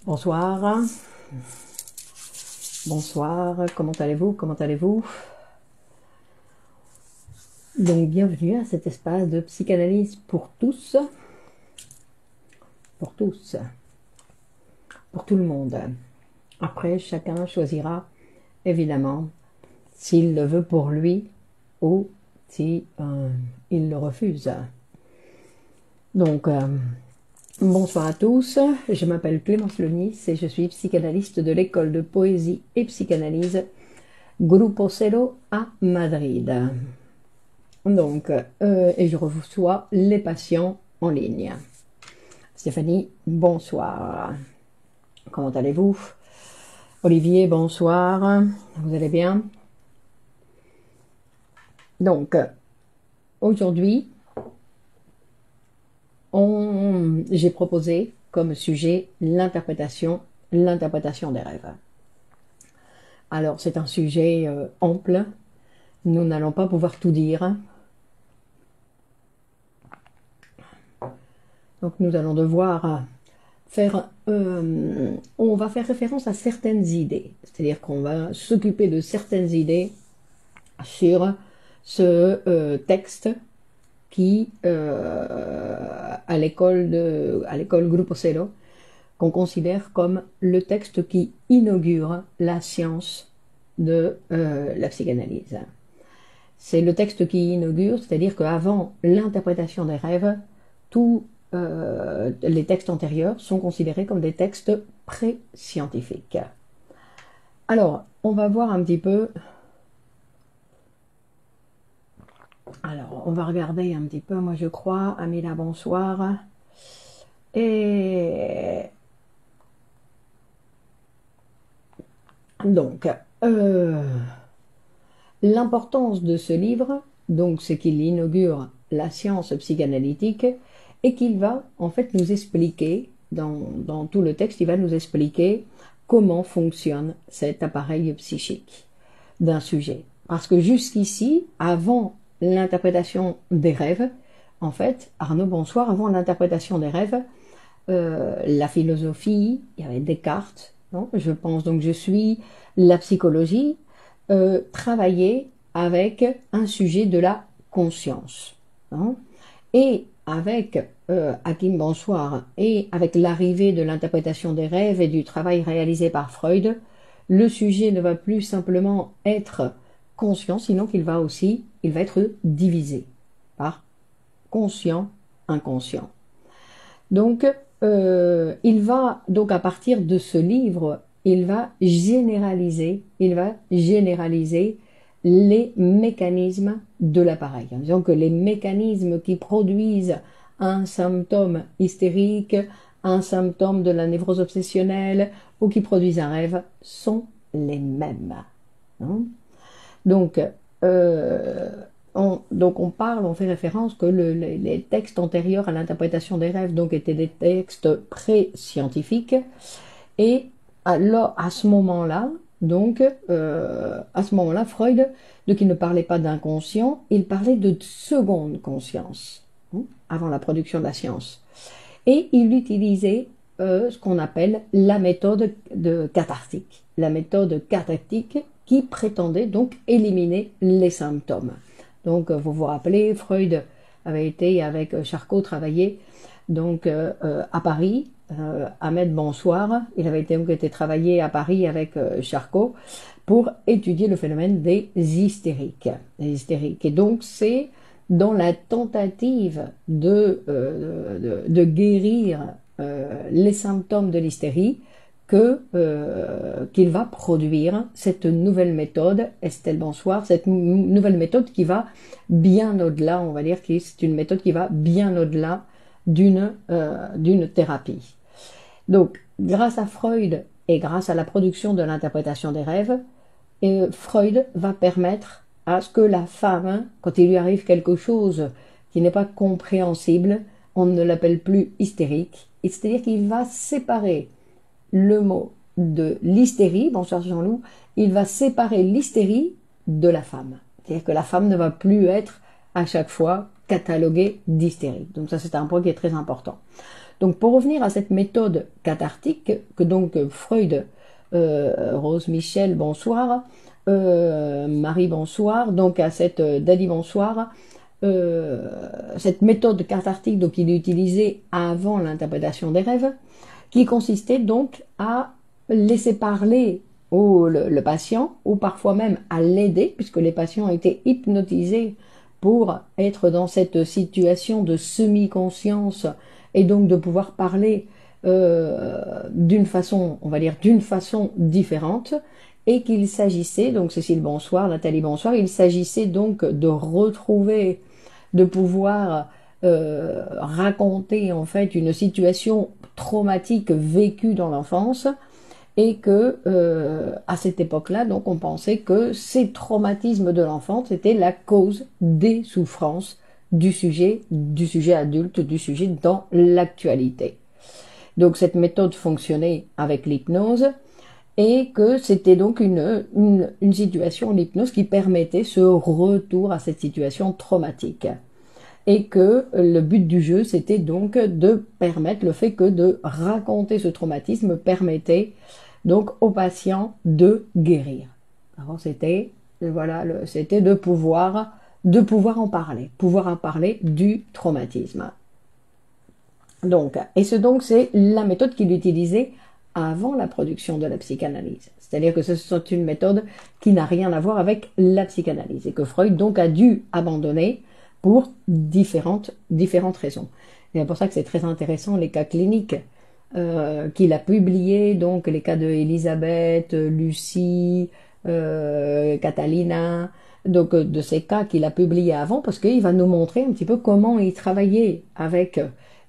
Bonsoir, bonsoir, comment allez-vous, Donc bienvenue à cet espace de psychanalyse pour tous, pour tous, pour tout le monde. Après, chacun choisira évidemment s'il le veut pour lui ou si il le refuse. Donc, bonsoir à tous, je m'appelle Clémence Lenis et je suis psychanalyste de l'école de poésie et psychanalyse Grupo Cero à Madrid. Donc, et je reçois les patients en ligne. Stéphanie, bonsoir. Comment allez-vous? Olivier, bonsoir. Vous allez bien? Donc, aujourd'hui, j'ai proposé comme sujet l'interprétation des rêves. Alors, c'est un sujet ample. Nous n'allons pas pouvoir tout dire. Donc, nous allons devoir faire... on va faire référence à certaines idées. C'est-à-dire qu'on va s'occuper de certaines idées sur ce texte qui, à l'école Grupo Cero, qu'on considère comme le texte qui inaugure la science de la psychanalyse. C'est le texte qui inaugure, c'est-à-dire qu'avant l'interprétation des rêves, tous les textes antérieurs sont considérés comme des textes pré-scientifiques. Alors, on va voir un petit peu... Alors, on va regarder un petit peu, moi je crois. Amila, bonsoir. Et... Donc, l'importance de ce livre, donc, c'est qu'il inaugure la science psychanalytique et qu'il va en fait nous expliquer, dans tout le texte, il va nous expliquer comment fonctionne cet appareil psychique d'un sujet. Parce que jusqu'ici, avant l'interprétation des rêves, en fait, Arnaud, bonsoir, avant l'interprétation des rêves, la philosophie, il y avait Descartes, non, je pense, donc je suis, la psychologie, travaillait avec un sujet de la conscience. Non, et avec Hakim, bonsoir, et avec l'arrivée de l'interprétation des rêves et du travail réalisé par Freud, le sujet ne va plus simplement être conscient, sinon qu'il va être divisé par conscient, inconscient. Donc, il va donc à partir de ce livre, il va généraliser les mécanismes de l'appareil, en disant que les mécanismes qui produisent un symptôme hystérique, un symptôme de la névrose obsessionnelle ou qui produisent un rêve sont les mêmes. Hein? Donc, on fait référence que les textes antérieurs à l'interprétation des rêves donc étaient des textes pré-scientifiques, et alors à ce moment-là, Freud, donc il ne parlait pas d'inconscient, il parlait de seconde conscience, hein, avant la production de la science, et il utilisait ce qu'on appelle la méthode cathartique, qui prétendait donc éliminer les symptômes. Donc, vous vous rappelez, Freud avait été avec Charcot travailler donc à Paris. Ahmed, bonsoir. Il avait été travailler à Paris avec Charcot pour étudier le phénomène des hystériques. Et donc, c'est dans la tentative de guérir les symptômes de l'hystérie qu'il va produire cette nouvelle méthode, Estelle, bonsoir, cette nouvelle méthode qui va bien au-delà, on va dire que c'est une méthode qui va bien au-delà d'une thérapie. Donc, grâce à Freud et grâce à la production de l'interprétation des rêves, Freud va permettre à ce que la femme, quand il lui arrive quelque chose qui n'est pas compréhensible, on ne l'appelle plus hystérique, c'est-à-dire qu'il va séparer le mot de l'hystérie, bonsoir Jean-Loup, il va séparer l'hystérie de la femme. C'est-à-dire que la femme ne va plus être à chaque fois cataloguée d'hystérique. Donc ça, c'est un point qui est très important. Donc pour revenir à cette méthode cathartique que donc Freud, Rose Michel, bonsoir, Marie, bonsoir, donc à cette Dali, bonsoir, cette méthode cathartique donc il utilisait avant l'interprétation des rêves, qui consistait donc à laisser parler le patient, ou parfois même à l'aider, puisque les patients étaient hypnotisés pour être dans cette situation de semi-conscience et donc de pouvoir parler d'une façon, on va dire, d'une façon différente, et qu'il s'agissait, donc Cécile bonsoir, Nathalie bonsoir, il s'agissait donc de retrouver, de pouvoir raconter en fait une situation traumatique vécue dans l'enfance, et que à cette époque-là, donc on pensait que ces traumatismes de l'enfance étaient la cause des souffrances du sujet adulte, du sujet dans l'actualité. Donc cette méthode fonctionnait avec l'hypnose, et que c'était donc une situation, l'hypnose, qui permettait ce retour à cette situation traumatique. Et que le but du jeu, c'était donc de permettre le fait que de raconter ce traumatisme permettait donc au patient de guérir. Alors c'était voilà, c'était de pouvoir en parler du traumatisme. Donc, c'est la méthode qu'il utilisait avant la production de la psychanalyse. C'est-à-dire que c'est une méthode qui n'a rien à voir avec la psychanalyse, et que Freud donc a dû abandonner pour différentes raisons. Et c'est pour ça que c'est très intéressant les cas cliniques qu'il a publiés, donc les cas de Elisabeth, Lucie, Catalina, donc de ces cas qu'il a publiés avant, parce qu'il va nous montrer un petit peu comment il travaillait avec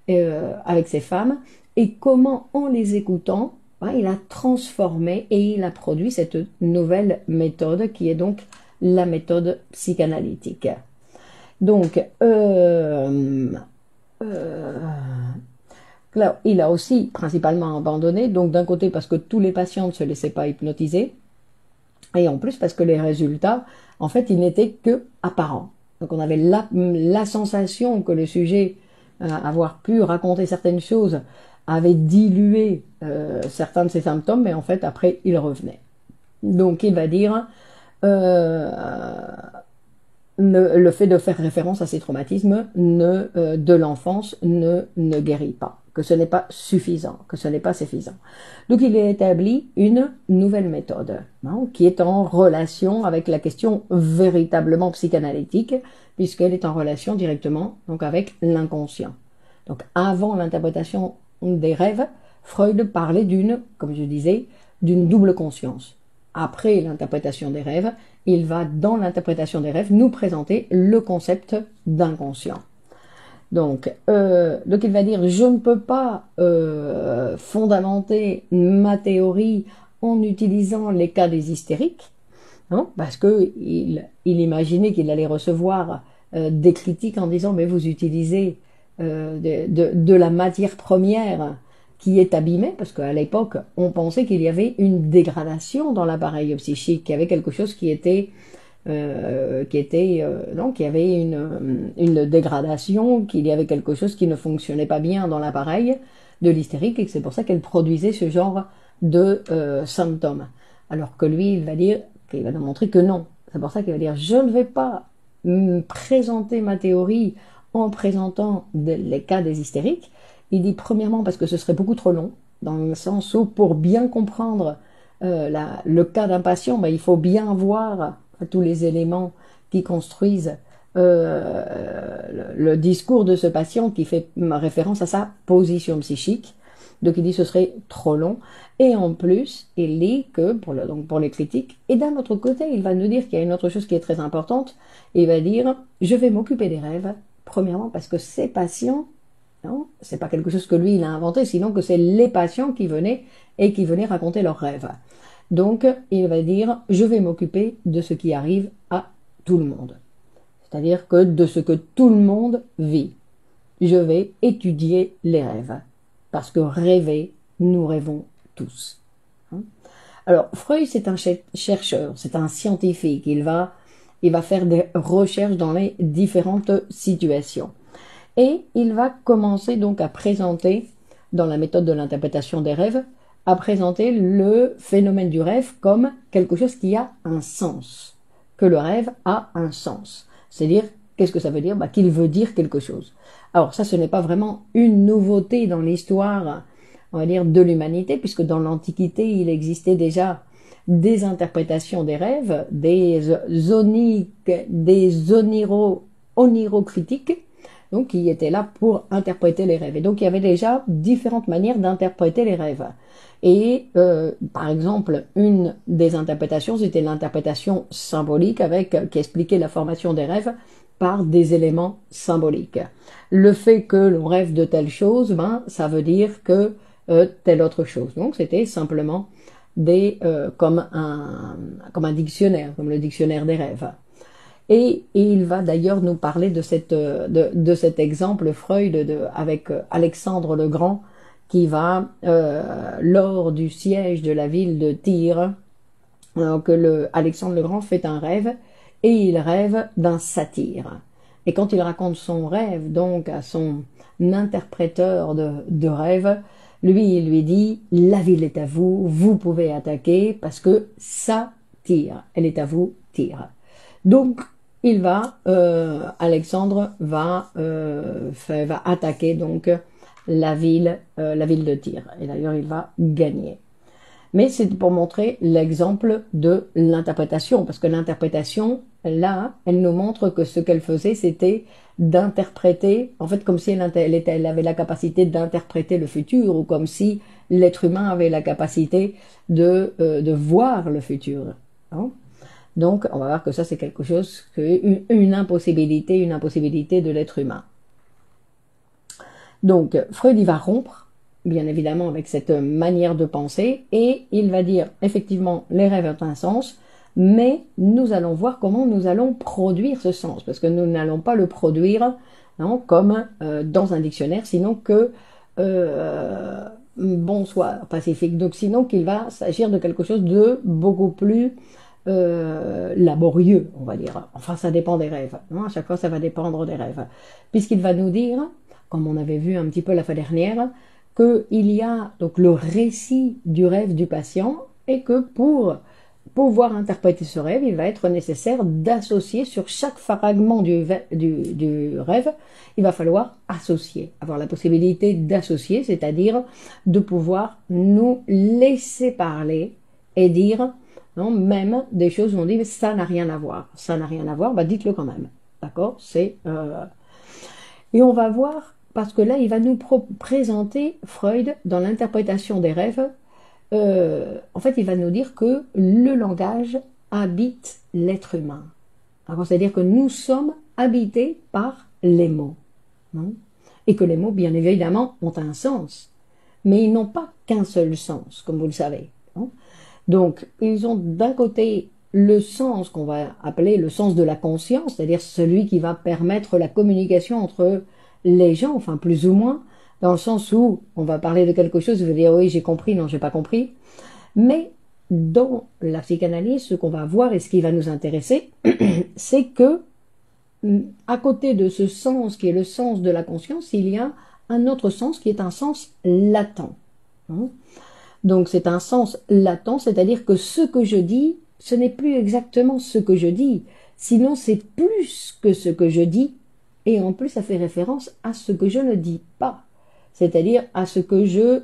ces femmes, et comment, en les écoutant, il a transformé et il a produit cette nouvelle méthode qui est donc la méthode psychanalytique. Donc, là, il a aussi principalement abandonné, donc d'un côté parce que tous les patients ne se laissaient pas hypnotiser, et en plus parce que les résultats, en fait, ils n'étaient que apparents. Donc on avait la sensation que le sujet, avoir pu raconter certaines choses, avait dilué certains de ses symptômes, mais en fait après il revenait. Donc il va dire le fait de faire référence à ces traumatismes de l'enfance ne guérit pas, que ce n'est pas suffisant, que ce n'est pas suffisant. Donc il a établi une nouvelle méthode qui est en relation avec la question véritablement psychanalytique, puisqu'elle est en relation directement donc avec l'inconscient. Donc avant l'interprétation des rêves, Freud parlait comme je disais, d'une double conscience. Après l'interprétation des rêves, il va dans l'interprétation des rêves nous présenter le concept d'inconscient. Donc il va dire, je ne peux pas fondamenter ma théorie en utilisant les cas des hystériques, parce que il imaginait qu'il allait recevoir des critiques en disant, mais vous utilisez de la matière première qui est abîmée, parce qu'à l'époque, on pensait qu'il y avait une dégradation dans l'appareil psychique, qu'il y avait quelque chose qui avait une dégradation, qu'il y avait quelque chose qui ne fonctionnait pas bien dans l'appareil de l'hystérique, et que c'est pour ça qu'elle produisait ce genre de symptômes. Alors que lui, il va nous montrer que non. C'est pour ça qu'il va dire, je ne vais pas présenter ma théorie en présentant les cas des hystériques. Il dit premièrement parce que ce serait beaucoup trop long, dans le sens où pour bien comprendre le cas d'un patient, il faut bien voir tous les éléments qui construisent le discours de ce patient, qui fait référence à sa position psychique. Donc il dit ce serait trop long, et en plus il dit que pour les critiques, et d'un autre côté il va nous dire qu'il y a une autre chose qui est très importante. Il va dire, je vais m'occuper des rêves, premièrement parce que ces patients, c'est pas quelque chose que lui il a inventé, sinon que c'est les patients qui venaient raconter leurs rêves. Donc il va dire, je vais m'occuper de ce qui arrive à tout le monde, c'est-à-dire que de ce que tout le monde vit. Je vais étudier les rêves, parce que rêver, nous rêvons tous. Alors Freud, c'est un chercheur, c'est un scientifique, il va faire des recherches dans les différentes situations. Et il va commencer donc à présenter dans la méthode de l'interprétation des rêves, a présenté le phénomène du rêve comme quelque chose qui a un sens, que le rêve a un sens. C'est-à-dire, qu'est-ce que ça veut dire? Qu'il veut dire quelque chose. Alors ça, ce n'est pas vraiment une nouveauté dans l'histoire, on va dire, de l'humanité, puisque dans l'Antiquité, il existait déjà des interprétations des rêves, des onirocritiques, donc qui étaient là pour interpréter les rêves. Et donc il y avait déjà différentes manières d'interpréter les rêves. Et par exemple, une des interprétations, c'était l'interprétation symbolique qui expliquait la formation des rêves par des éléments symboliques. Le fait que l'on rêve de telle chose, ça veut dire que telle autre chose. Donc c'était simplement comme un dictionnaire, comme le dictionnaire des rêves. Et il va d'ailleurs nous parler de cet exemple Freud avec Alexandre le Grand, qui va, lors du siège de la ville de Tyr, Alexandre le Grand fait un rêve, et il rêve d'un satyre. Et quand il raconte son rêve, donc, à son interpréteur de rêve, lui, il lui dit, la ville est à vous, vous pouvez attaquer, parce que ça tire, elle est à vous, tire. Donc, Alexandre va attaquer donc la ville de Tyr. Et d'ailleurs, il va gagner. Mais c'est pour montrer l'exemple de l'interprétation, parce que l'interprétation, là, elle nous montre que ce qu'elle faisait, c'était d'interpréter, en fait, comme si elle avait la capacité d'interpréter le futur, ou comme si l'être humain avait la capacité de voir le futur. Hein. Donc, on va voir que ça, c'est quelque chose, une impossibilité de l'être humain. Donc, Freud, il va rompre, bien évidemment, avec cette manière de penser, et il va dire, effectivement, les rêves ont un sens, mais nous allons voir comment nous allons produire ce sens, parce que nous n'allons pas le produire comme dans un dictionnaire, sinon que bonsoir, pacifique. Donc, sinon qu'il va s'agir de quelque chose de beaucoup plus laborieux, on va dire. Enfin, ça dépend des rêves. À chaque fois, ça va dépendre des rêves. Puisqu'il va nous dire, comme on avait vu un petit peu la fois dernière, qu'il y a donc le récit du rêve du patient et que pour pouvoir interpréter ce rêve, il va être nécessaire d'associer sur chaque fragment du rêve, il va falloir associer, avoir la possibilité d'associer, c'est-à-dire de pouvoir nous laisser parler et dire, non, même des choses où on dit, mais ça n'a rien à voir. Ça n'a rien à voir, dites-le quand même. D'accord? Et on va voir, parce que là, il va nous présenter Freud dans l'interprétation des rêves. En fait, il va nous dire que le langage habite l'être humain. C'est-à-dire que nous sommes habités par les mots. Non? Et que les mots, bien évidemment, ont un sens. Mais ils n'ont pas qu'un seul sens, comme vous le savez. Non? Donc, ils ont d'un côté le sens qu'on va appeler le sens de la conscience, c'est-à-dire celui qui va permettre la communication entre les gens, enfin plus ou moins, dans le sens où on va parler de quelque chose, vous allez dire oui j'ai compris, non j'ai pas compris. Mais dans la psychanalyse, ce qu'on va voir et ce qui va nous intéresser, c'est que à côté de ce sens qui est le sens de la conscience, il y a un autre sens qui est un sens latent. Donc c'est un sens latent, c'est-à-dire que ce que je dis, ce n'est plus exactement ce que je dis, sinon c'est plus que ce que je dis, et en plus ça fait référence à ce que je ne dis pas, c'est-à-dire à ce que je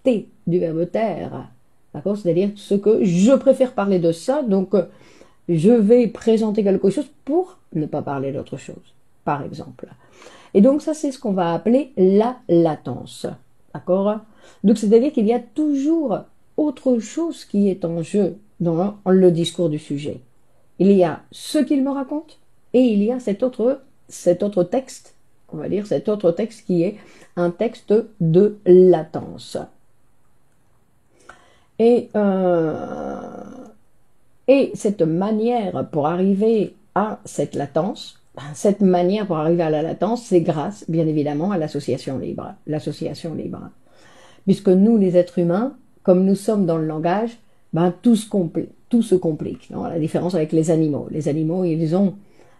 tais, du verbe taire, d'accord, c'est-à-dire ce que je préfère parler de ça, donc je vais présenter quelque chose pour ne pas parler d'autre chose, par exemple. Et donc ça c'est ce qu'on va appeler la latence, d'accord. Donc c'est-à-dire qu'il y a toujours autre chose qui est en jeu dans le discours du sujet. Il y a ce qu'il me raconte et il y a cet autre texte, on va dire cet autre texte qui est un texte de latence. Et cette manière pour arriver à cette latence, c'est grâce, bien évidemment, à l'association libre. L'association libre. Puisque nous, les êtres humains, comme nous sommes dans le langage, tout se complique. Non, la différence avec les animaux. Les animaux, ils ont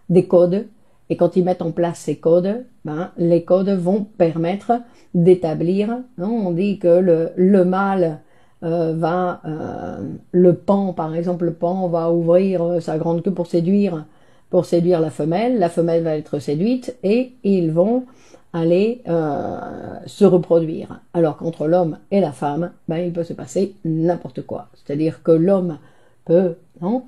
des codes Et quand ils mettent en place ces codes, ben, les codes vont permettre d'établir, hein, on dit que le mâle le paon par exemple, le paon va ouvrir sa grande queue pour séduire la femelle va être séduite et ils vont aller se reproduire. Alors qu'entre l'homme et la femme, ben, il peut se passer n'importe quoi. C'est-à-dire que l'homme peut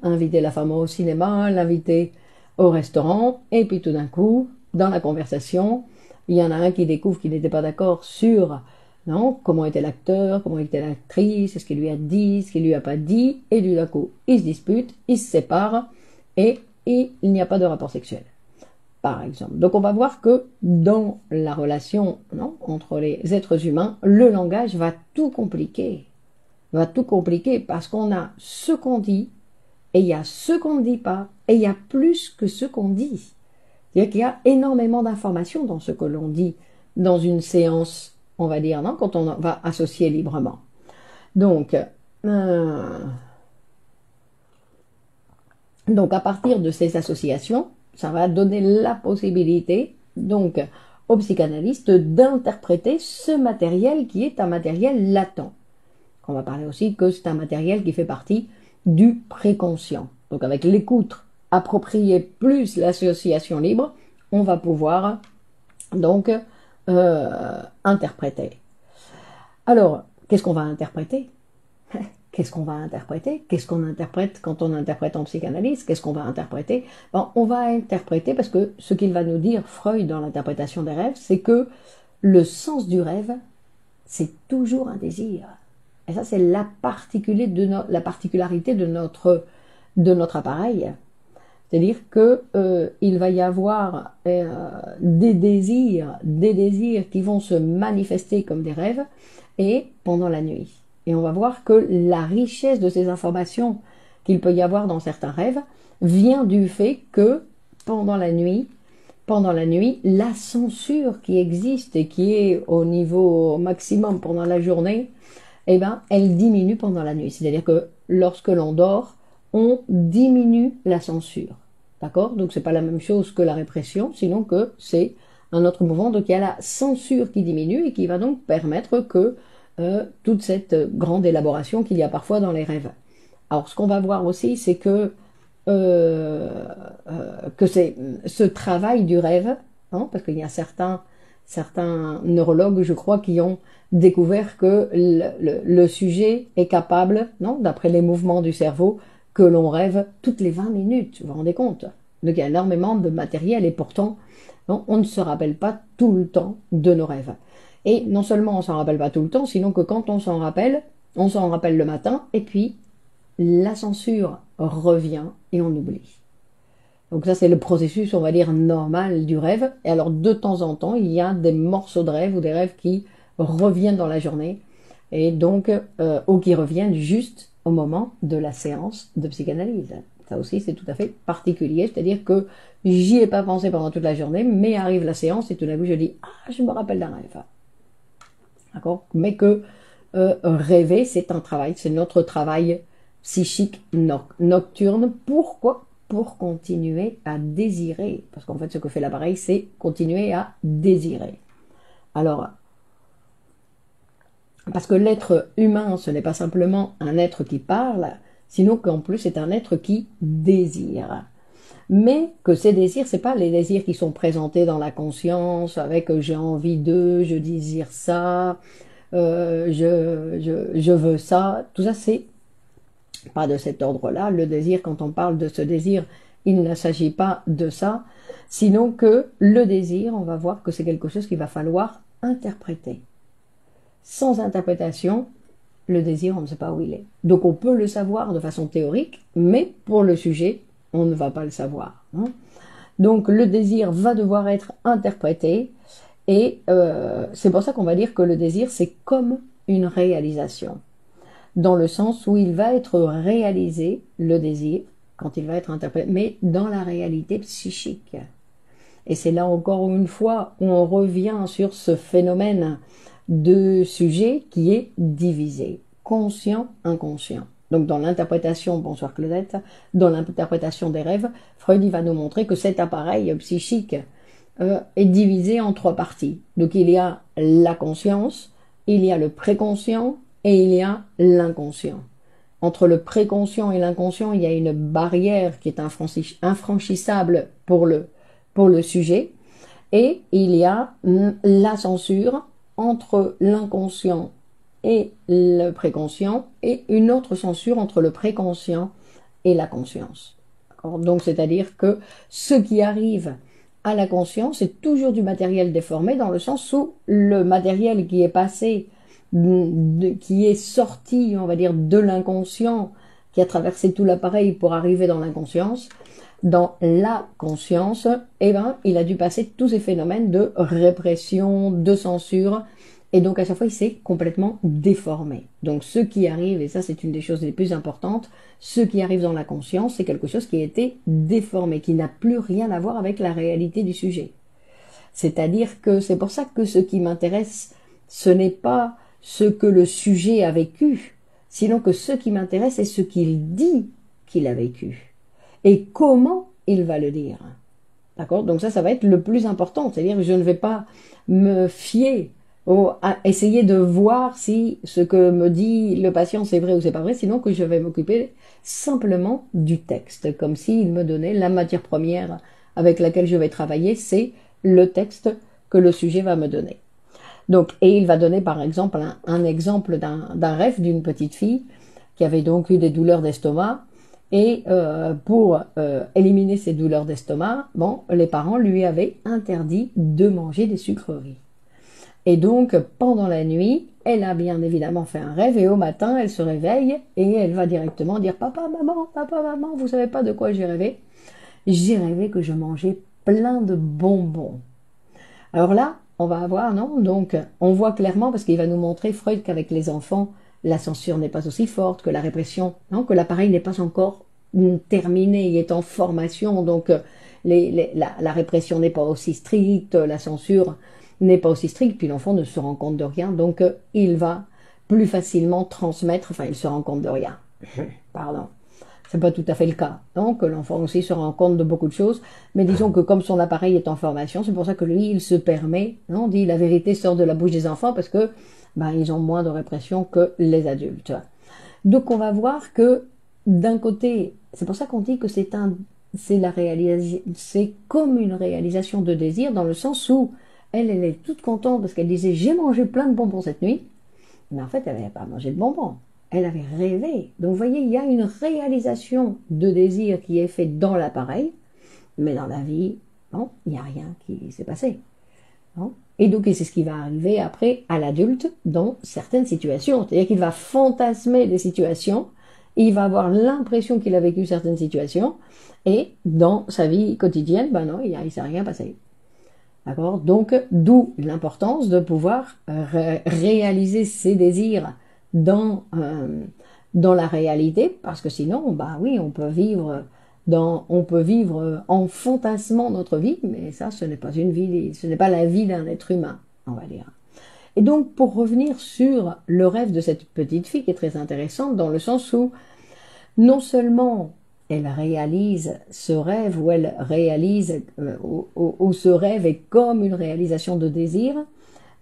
inviter la femme au cinéma, l'inviter au restaurant, et puis tout d'un coup, dans la conversation, il y en a un qui découvre qu'il n'était pas d'accord sur comment était l'acteur, comment était l'actrice, ce qu'il lui a dit, ce qu'il lui a pas dit, et du coup, ils se disputent, ils se séparent, et il n'y a pas de rapport sexuel, par exemple. Donc on va voir que dans la relation entre les êtres humains, le langage va tout compliquer parce qu'on a ce qu'on dit, et il y a ce qu'on ne dit pas, et il y a plus que ce qu'on dit. C'est-à-dire qu'il y a énormément d'informations dans ce que l'on dit dans une séance, on va dire, quand on va associer librement. Donc à partir de ces associations, ça va donner la possibilité, donc, au psychanalyste d'interpréter ce matériel qui est un matériel latent. On va parler aussi que c'est un matériel qui fait partie du préconscient. Donc avec l'écoute appropriée plus l'association libre, on va pouvoir donc interpréter. Alors, qu'est-ce qu'on va interpréter? Qu'est-ce qu'on va interpréter? Qu'est-ce qu'on interprète quand on interprète en psychanalyse? Qu'est-ce qu'on va interpréter? Bon, on va interpréter parce que ce qu'il va nous dire Freud dans l'interprétation des rêves, c'est que le sens du rêve, c'est toujours un désir. Et ça, c'est la particularité de notre appareil. C'est-à-dire que il va y avoir des désirs qui vont se manifester comme des rêves et pendant la nuit. Et on va voir que la richesse de ces informations qu'il peut y avoir dans certains rêves vient du fait que pendant la nuit, la censure qui existe et qui est au niveau maximum pendant la journée, eh ben, elle diminue pendant la nuit. C'est-à-dire que lorsque l'on dort, on diminue la censure. D'accord? Donc c'est pas la même chose que la répression, sinon que c'est un autre mouvement. Donc il y a la censure qui diminue et qui va donc permettre que toute cette grande élaboration qu'il y a parfois dans les rêves. Alors ce qu'on va voir aussi, c'est que c'est ce travail du rêve, parce qu'il y a certains neurologues, je crois, qui ont découvert que le sujet est capable, d'après les mouvements du cerveau, que l'on rêve toutes les 20 minutes, vous vous rendez compte? Donc il y a énormément de matériel et pourtant, on ne se rappelle pas tout le temps de nos rêves. Et non seulement on s'en rappelle pas tout le temps, sinon que quand on s'en rappelle le matin, et puis la censure revient et on oublie. Donc ça c'est le processus, on va dire, normal du rêve. Et alors de temps en temps, il y a des morceaux de rêve ou des rêves qui reviennent dans la journée, et donc ou qui reviennent juste au moment de la séance de psychanalyse. Ça aussi c'est tout à fait particulier, c'est-à-dire que j'y ai pas pensé pendant toute la journée, mais arrive la séance et tout d'un coup je dis « Ah, je me rappelle d'un rêve ». D'accord? Mais que rêver, c'est un travail, c'est notre travail psychique nocturne. Pourquoi? Pour continuer à désirer. Parce qu'en fait, ce que fait l'appareil, c'est continuer à désirer. Alors, parce que l'être humain, ce n'est pas simplement un être qui parle, sinon qu'en plus, c'est un être qui désire. Mais que ces désirs, c'est pas les désirs qui sont présentés dans la conscience avec j'ai envie de, je désire ça, je veux ça. Tout ça, c'est pas de cet ordre-là. Le désir, quand on parle de ce désir, il ne s'agit pas de ça, sinon que le désir, on va voir que c'est quelque chose qu'il va falloir interpréter. Sans interprétation, le désir, on ne sait pas où il est. Donc on peut le savoir de façon théorique, mais pour le sujet, on ne va pas le savoir. Donc le désir va devoir être interprété, et c'est pour ça qu'on va dire que le désir, c'est comme une réalisation. Dans le sens où il va être réalisé, le désir, quand il va être interprété, mais dans la réalité psychique. Et c'est là encore une fois où on revient sur ce phénomène de sujet qui est divisé, conscient, inconscient. Donc dans l'interprétation, bonsoir Claudette, dans l'interprétation des rêves, Freud il va nous montrer que cet appareil psychique est divisé en 3 parties. Donc il y a la conscience, il y a le préconscient et il y a l'inconscient. Entre le préconscient et l'inconscient, il y a une barrière qui est infranchissable pour le sujet. Et il y a la censure entre l'inconscient et le préconscient et une autre censure entre le préconscient et la conscience. Donc c'est-à-dire que ce qui arrive à la conscience est toujours du matériel déformé dans le sens où le matériel qui est passé, qui est sorti, on va dire, de l'inconscient, qui a traversé tout l'appareil pour arriver dans l'inconscience, dans la conscience, eh ben, il a dû passer tous ces phénomènes de répression, de censure, et donc à chaque fois il s'est complètement déformé. Donc ce qui arrive, et ça c'est une des choses les plus importantes, ce qui arrive dans la conscience, c'est quelque chose qui a été déformé, qui n'a plus rien à voir avec la réalité du sujet. C'est-à-dire que c'est pour ça que ce qui m'intéresse, ce n'est pas ce que le sujet a vécu, sinon que ce qui m'intéresse est ce qu'il dit qu'il a vécu. Et comment il va le dire. D'accord? Donc ça va être le plus important. C'est-à-dire que je ne vais pas me fier à essayer de voir si ce que me dit le patient c'est vrai ou c'est pas vrai, sinon que je vais m'occuper simplement du texte, comme s'il me donnait la matière première avec laquelle je vais travailler, c'est le texte que le sujet va me donner. Donc, et il va donner par exemple un exemple d'un rêve d'une petite fille qui avait donc eu des douleurs d'estomac. Et pour éliminer ces douleurs d'estomac, bon, les parents lui avaient interdit de manger des sucreries. Et donc, pendant la nuit, elle a bien évidemment fait un rêve et au matin, elle se réveille et elle va directement dire « Papa, maman, vous savez pas de quoi j'ai rêvé? J'ai rêvé que je mangeais plein de bonbons. » Alors là, on va avoir, non? Donc, on voit clairement, parce qu'il va nous montrer, Freud, qu'avec les enfants, la censure n'est pas aussi forte, que la répression, non, que l'appareil n'est pas encore terminé, il est en formation, donc la répression n'est pas aussi stricte, la censure n'est pas aussi stricte, puis l'enfant ne se rend compte de rien, donc il va plus facilement transmettre, enfin il se rend compte de rien, pardon, c'est pas tout à fait le cas, donc l'enfant aussi se rend compte de beaucoup de choses, mais disons que comme son appareil est en formation, c'est pour ça que lui il se permet, on dit la vérité sort de la bouche des enfants parce que ils ont moins de répression que les adultes. Donc on va voir que d'un côté, c'est pour ça qu'on dit que c'est comme une réalisation de désir dans le sens où elle est toute contente parce qu'elle disait j'ai mangé plein de bonbons cette nuit, mais en fait elle n'avait pas mangé de bonbons, elle avait rêvé. Donc vous voyez, il y a une réalisation de désir qui est faite dans l'appareil, mais dans la vie, non, il n'y a rien qui s'est passé. Non. Et donc, c'est ce qui va arriver après à l'adulte dans certaines situations. C'est-à-dire qu'il va fantasmer des situations, il va avoir l'impression qu'il a vécu certaines situations, et dans sa vie quotidienne, non, il ne s'est rien passé. D'accord? Donc, d'où l'importance de pouvoir réaliser ses désirs dans la réalité, parce que sinon, oui, on peut vivre en fantasmant notre vie, mais ça, ce n'est pas une vie, ce n'est pas la vie d'un être humain, on va dire. Et donc, pour revenir sur le rêve de cette petite fille, qui est très intéressante, dans le sens où, non seulement elle réalise ce rêve, ou elle réalise, ou ce rêve est comme une réalisation de désir,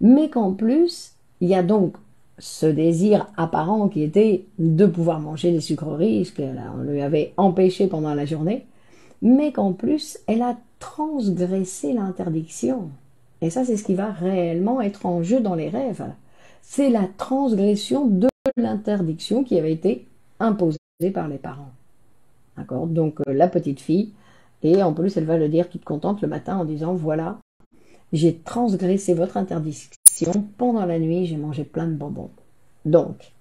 mais qu'en plus, il y a donc ce désir apparent qui était de pouvoir manger des sucreries, ce qu'on lui avait empêché pendant la journée, mais qu'en plus, elle a transgressé l'interdiction. Et ça, c'est ce qui va réellement être en jeu dans les rêves. C'est la transgression de l'interdiction qui avait été imposée par les parents. D'accord? Donc, la petite fille, et en plus, elle va le dire toute contente le matin en disant, voilà, j'ai transgressé votre interdiction. Pendant la nuit, j'ai mangé plein de bonbons. Donc,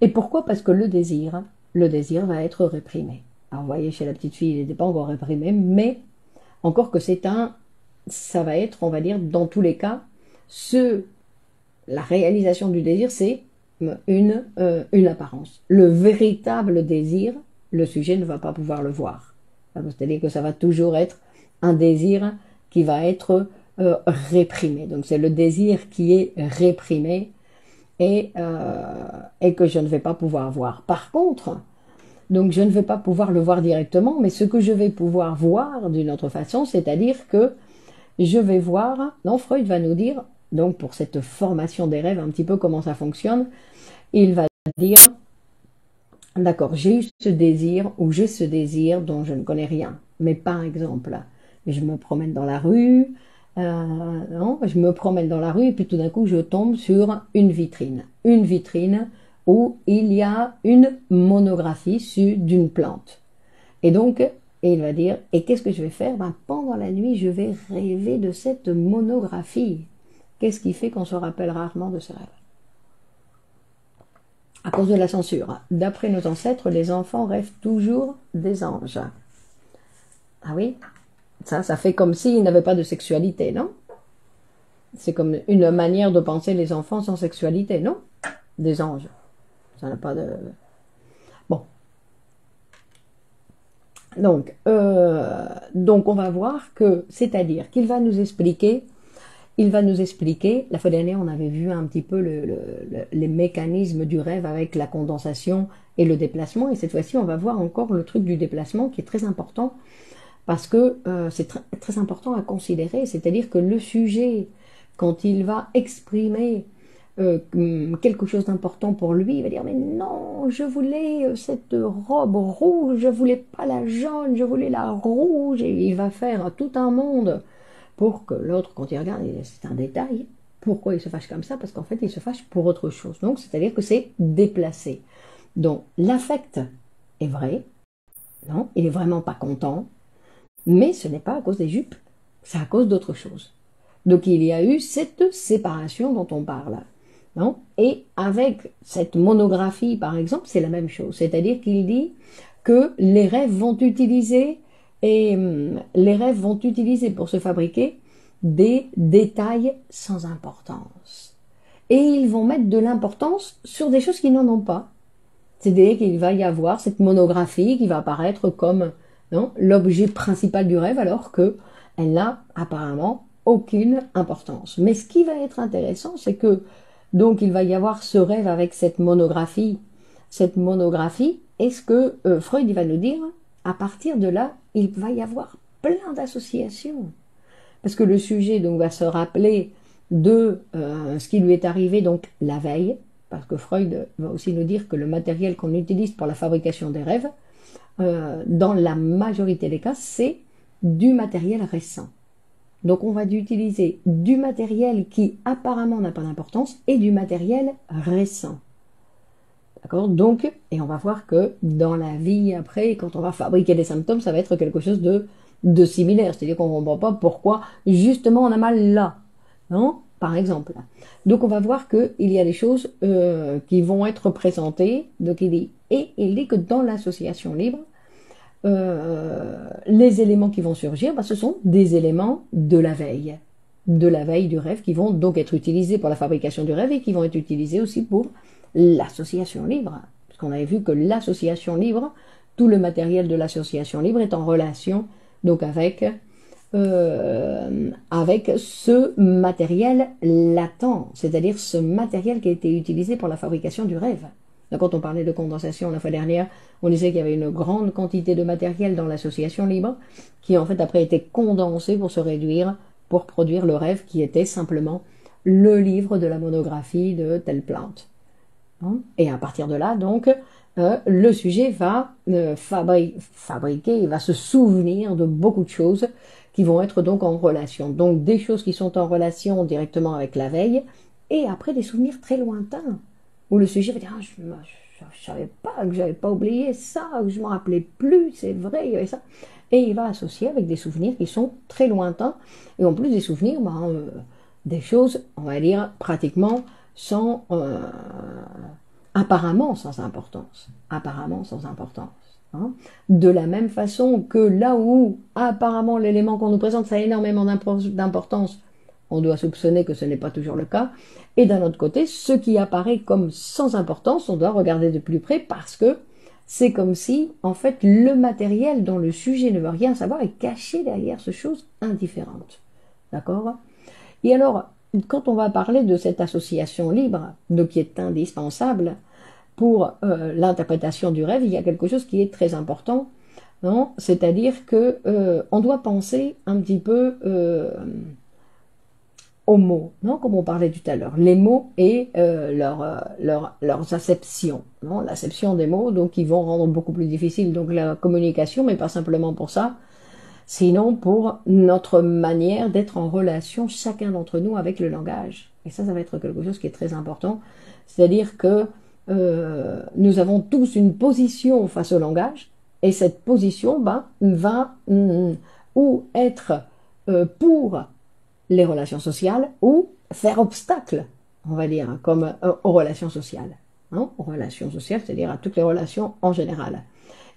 et pourquoi? Parce que le désir va être réprimé. Alors, vous voyez, chez la petite fille, il n'était pas encore réprimé, mais encore que ça va être, on va dire, dans tous les cas, la réalisation du désir, c'est une apparence. Le véritable désir, le sujet ne va pas pouvoir le voir. C'est-à-dire que ça va toujours être un désir qui va être réprimé. Donc c'est le désir qui est réprimé et que je ne vais pas pouvoir voir. Par contre, donc je ne vais pas pouvoir le voir directement, mais ce que je vais pouvoir voir d'une autre façon, c'est-à-dire que je vais voir, non, Freud va nous dire, donc pour cette formation des rêves, un petit peu comment ça fonctionne, il va dire, d'accord, j'ai eu ce désir ou j'ai ce désir dont je ne connais rien. Mais par exemple, je me promène dans la rue, non, je me promène dans la rue et puis tout d'un coup je tombe sur une vitrine où il y a une monographie d'une plante. Et donc, il va dire, et qu'est-ce que je vais faire? Ben, pendant la nuit, je vais rêver de cette monographie. Qu'est-ce qui fait qu'on se rappelle rarement de ce rêve? À cause de la censure. D'après nos ancêtres, les enfants rêvent toujours des anges. Ah oui? Ça fait comme s'ils n'avaient pas de sexualité, non? C'est comme une manière de penser les enfants sans sexualité, non? Des anges. Ça n'a pas de... Bon. Donc on va voir que, c'est-à-dire qu'il va nous expliquer, la fois dernière on avait vu un petit peu les mécanismes du rêve avec la condensation et le déplacement, et cette fois-ci on va voir encore le truc du déplacement qui est très important, parce que c'est très important à considérer, c'est-à-dire que le sujet, quand il va exprimer quelque chose d'important pour lui, il va dire mais non, je voulais cette robe rouge, je voulais pas la jaune, je voulais la rouge, et il va faire tout un monde pour que l'autre, quand il regarde, c'est un détail. Pourquoi il se fâche comme ça? Parce qu'en fait il se fâche pour autre chose, donc c'est-à-dire que c'est déplacé. Donc l'affect est vrai, non, il est vraiment pas content, mais ce n'est pas à cause des jupes, c'est à cause d'autre chose. Donc il y a eu cette séparation dont on parle. Non? Et avec cette monographie, par exemple, c'est la même chose. C'est-à-dire qu'il dit que les rêves vont utiliser pour se fabriquer des détails sans importance. Et ils vont mettre de l'importance sur des choses qui n'en ont pas. C'est-à-dire qu'il va y avoir cette monographie qui va apparaître comme l'objet principal du rêve, alors qu'elle n'a apparemment aucune importance. Mais ce qui va être intéressant, c'est que donc il va y avoir ce rêve avec cette monographie. Cette monographie, est-ce que Freud il va nous dire, à partir de là, il va y avoir plein d'associations. Parce que le sujet donc va se rappeler de ce qui lui est arrivé donc la veille, parce que Freud va aussi nous dire que le matériel qu'on utilise pour la fabrication des rêves, dans la majorité des cas, c'est du matériel récent. Donc on va utiliser du matériel qui apparemment n'a pas d'importance et du matériel récent. D'accord? Donc, et on va voir que dans la vie après, quand on va fabriquer des symptômes, ça va être quelque chose de similaire. C'est-à-dire qu'on ne comprend pas pourquoi justement on a mal là. Non? Par exemple. Donc on va voir qu'il y a des choses qui vont être présentées. Donc il dit que dans l'association libre, les éléments qui vont surgir, ce sont des éléments de la veille du rêve, qui vont donc être utilisés pour la fabrication du rêve et qui vont être utilisés aussi pour l'association libre. Parce qu'on avait vu que l'association libre, tout le matériel de l'association libre est en relation donc avec ce matériel latent, c'est-à-dire ce matériel qui a été utilisé pour la fabrication du rêve. Donc, quand on parlait de condensation la fois dernière, on disait qu'il y avait une grande quantité de matériel dans l'association libre qui en fait après été condensé pour se réduire, pour produire le rêve qui était simplement le livre de la monographie de telle plante. Et à partir de là, donc, le sujet va fabriquer, il va se souvenir de beaucoup de choses qui vont être donc en relation. Donc des choses qui sont en relation directement avec la veille, et après des souvenirs très lointains, où le sujet va dire je ne savais pas, que j'avais pas oublié ça, que je ne me rappelais plus, c'est vrai, il y avait ça. Et il va associer avec des souvenirs qui sont très lointains, et en plus des souvenirs, des choses, on va dire, pratiquement sans... apparemment sans importance. Apparemment sans importance. De la même façon que là où apparemment l'élément qu'on nous présente ça a énormément d'importance, on doit soupçonner que ce n'est pas toujours le cas, et d'un autre côté, ce qui apparaît comme sans importance, on doit regarder de plus près parce que c'est comme si, en fait, le matériel dont le sujet ne veut rien savoir est caché derrière ce chose indifférente. D'accord? Et alors, quand on va parler de cette association libre, donc qui est indispensable pour l'interprétation du rêve, il y a quelque chose qui est très important, non? C'est-à-dire que on doit penser un petit peu aux mots, non? Comme on parlait tout à l'heure, les mots et leurs acceptions, non? L'acception des mots, donc ils vont rendre beaucoup plus difficile donc la communication, mais pas simplement pour ça, sinon pour notre manière d'être en relation chacun d'entre nous avec le langage. Et ça va être quelque chose qui est très important, c'est-à-dire que nous avons tous une position face au langage, et cette position va ou être pour les relations sociales ou faire obstacle, on va dire, comme aux relations sociales. Hein, aux relations sociales, c'est-à-dire à toutes les relations en général.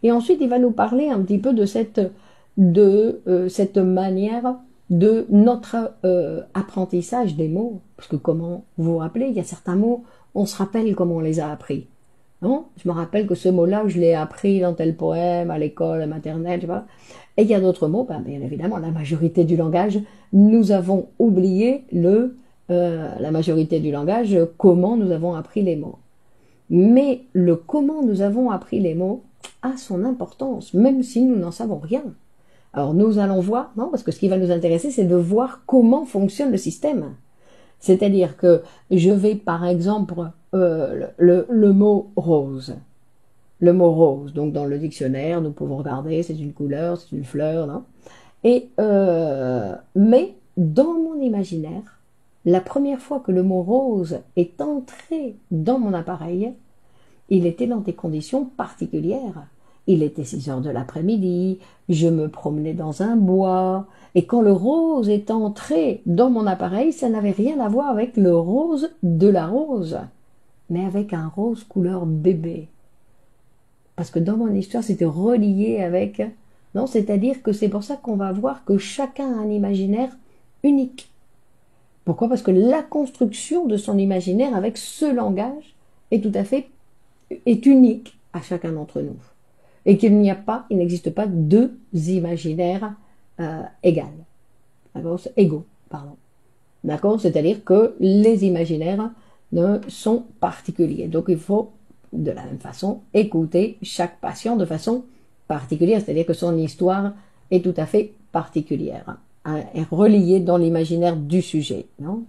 Et ensuite, il va nous parler un petit peu de cette manière de notre apprentissage des mots. Parce que comment vous vous rappelez, il y a certains mots, on se rappelle comment on les a appris. Non? Je me rappelle que ce mot-là, je l'ai appris dans tel poème, à l'école, à maternelle, je sais pas. Et il y a d'autres mots, bien évidemment, la majorité du langage, nous avons oublié la majorité du langage, comment nous avons appris les mots. Mais le comment nous avons appris les mots a son importance, même si nous n'en savons rien. Alors nous allons voir, non, parce que ce qui va nous intéresser, c'est de voir comment fonctionne le système. C'est-à-dire que je vais, par exemple, le mot rose. Le mot rose, donc dans le dictionnaire, nous pouvons regarder, c'est une couleur, c'est une fleur, non? Et mais dans mon imaginaire, la première fois que le mot rose est entré dans mon appareil, il était dans des conditions particulières. Il était 6 heures de l'après-midi, je me promenais dans un bois, et quand le rose est entré dans mon appareil, ça n'avait rien à voir avec le rose de la rose, mais avec un rose couleur bébé. Parce que dans mon histoire, c'était relié avec... Non, c'est-à-dire que c'est pour ça qu'on va voir que chacun a un imaginaire unique. Pourquoi? Parce que la construction de son imaginaire avec ce langage est unique à chacun d'entre nous. Et qu'il n'existe pas deux imaginaires égaux, pardon. D'accord? C'est-à-dire que les imaginaires sont particuliers. Donc il faut, de la même façon, écouter chaque patient de façon particulière. C'est-à-dire que son histoire est tout à fait particulière, est reliée dans l'imaginaire du sujet. Non?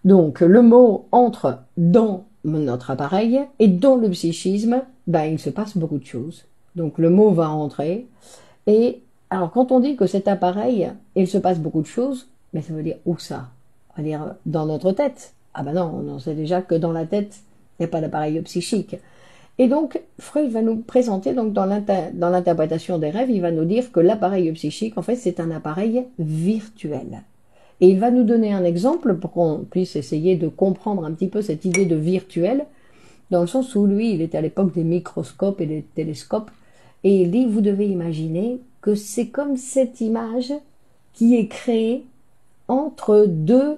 Donc le mot entre dans notre appareil et dans le psychisme, il se passe beaucoup de choses. Donc le mot va entrer et alors quand on dit que cet appareil, il se passe beaucoup de choses, mais ça veut dire où ça? On va dire dans notre tête. Ah non, on sait déjà que dans la tête, il n'y a pas d'appareil psychique. Et donc Freud va nous présenter donc dans l'interprétation des rêves, il va nous dire que l'appareil psychique, en fait, c'est un appareil virtuel. Et il va nous donner un exemple pour qu'on puisse essayer de comprendre un petit peu cette idée de virtuel, dans le sens où lui, il était à l'époque des microscopes et des télescopes, et il dit, vous devez imaginer que c'est comme cette image qui est créée entre deux